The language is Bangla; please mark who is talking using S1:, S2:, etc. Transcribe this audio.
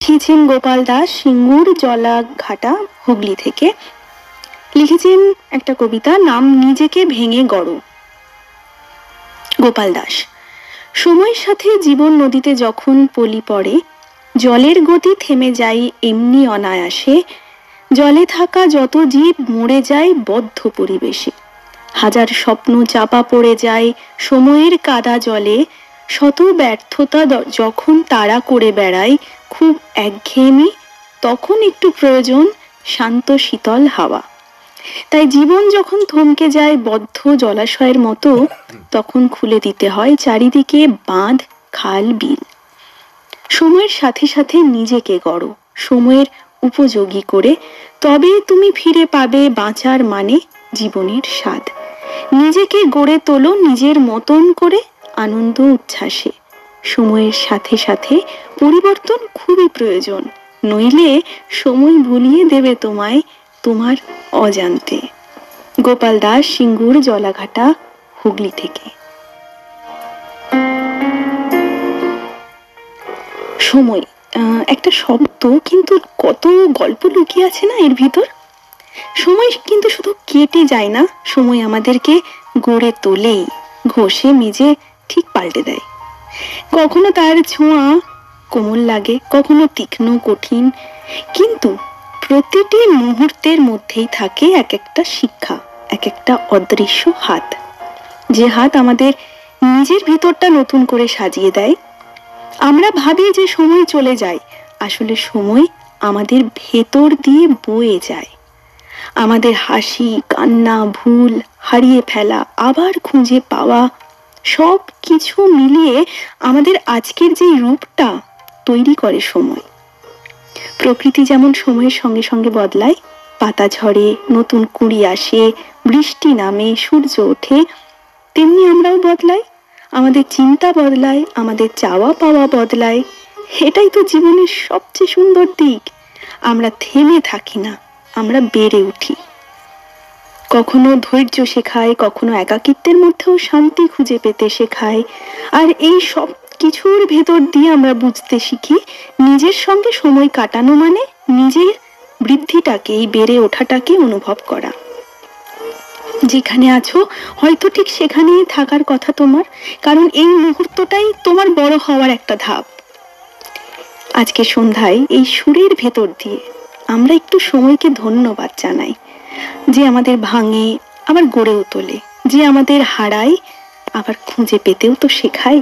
S1: লিখেছেন গোপাল দাস, সিঙ্গুর জলাঘাটা, হুগলি থেকে। লিখেছেন একটা কবিতা, নাম নিজেকে ভেঙে গড়ো। গোপাল দাস। সময়ের সাথে জীবন নদীতে যখন পলি পড়ে, জলের গতি থেমে যায় এমনি অনায়াসে। জলে থাকা যত জীব মরে যায় বদ্ধ পরিবেশে। হাজার স্বপ্ন চাপা পড়ে যায় সময়ের কাদা জলে। শত ব্যর্থতা যখন তাড়া করে বেড়ায় খুব একঘেয়েমি, তখন একটু প্রয়োজন শান্ত শীতল হাওয়া। তাই জীবন যখন থমকে যায় বদ্ধ জলাশয়ের মতো, তখন খুলে দিতে হয় চারিদিকে বাঁধ, খাল, বিল। সময়ের সাথে সাথে নিজেকে গড়ো, সময়ের উপযোগী করে, তবে তুমি ফিরে পাবে বাঁচার মানে, জীবনের স্বাদ। নিজেকে গড়ে তোলো নিজের মতন করে, আনন্দ উচ্ছ্বাসে। সময়ের সাথে সাথে পরিবর্তন খুবই প্রয়োজন, নইলে সময় ভুলিয়ে দেবে তোমায় তোমার অজান্তে। গোপাল দাস, সিঙ্গুর জলাঘাটা, হুগলি থেকে। সময় একটা শব্দ, কিন্তু কত গল্প লুকিয়ে আছে না এর ভিতর। সময় কিন্তু শুধু কেটে যায় না, সময় আমাদেরকে গড়ে তোলেই, ঘষে মেজে ঠিক পাল্টে দেয়। কখনো তার ছোঁয়া কোমল লাগে, কখনো তীক্ষ্ণ কঠিন, কিন্তু প্রতিটি মুহূর্তের মধ্যেই থাকে এক একটা শিক্ষা, এক একটা অদৃশ্য হাত, যে হাত আমাদের নিজের ভিতরটা নতুন করে সাজিয়ে দেয়। আমরা ভাবি যে সময় চলে যায়, আসলে সময় আমাদের ভেতর দিয়ে বয়ে যায়। আমাদের হাসি, কান্না, ভুল, হারিয়ে ফেলা, আবার খুঁজে পাওয়া, সব কিছু মিলিয়ে আমাদের আজকের যে রূপটা তৈরি করে সময়। প্রকৃতি যেমন সময়ের সঙ্গে সঙ্গে বদলায়, পাতা ঝরে, নতুন কুঁড়ি আসে, বৃষ্টি নামে, সূর্য ওঠে, তেমনি আমরাও বদলাই। আমাদের চিন্তা বদলায়, আমাদের চাওয়া পাওয়া বদলায়। এটাই তো জীবনের সবচেয়ে সুন্দর দিক। আমরা থেমে থাকি না, আমরা বেড়ে উঠি। কখনো ধৈর্য শেখায়, কখনো একাকিত্বের মধ্যেও শান্তি খুঁজে পেতে শেখায়। আর এই সব কিছুর ভেতর দিয়ে আমরা বুঝতে শিখি, নিজের সঙ্গে সময় কাটানো মানে নিজের বৃদ্ধিটাকে, এই বেড়ে ওঠাটাকে অনুভব করা। যেখানে আছো হয়তো ঠিক সেখানেই থাকার কথা তোমার, কারণ এই মুহূর্তটাই তোমার বড় হওয়ার একটা ধাপ। আজকে সন্ধ্যায় এই সুরের ভেতর দিয়ে আমরা একটু সময়কে ধন্যবাদ জানাই, যে আমাদের ভাঙে আবার গড়েও তোলে, যে আমাদের হারায় আবার খুঁজে পেতেও তো শেখায়।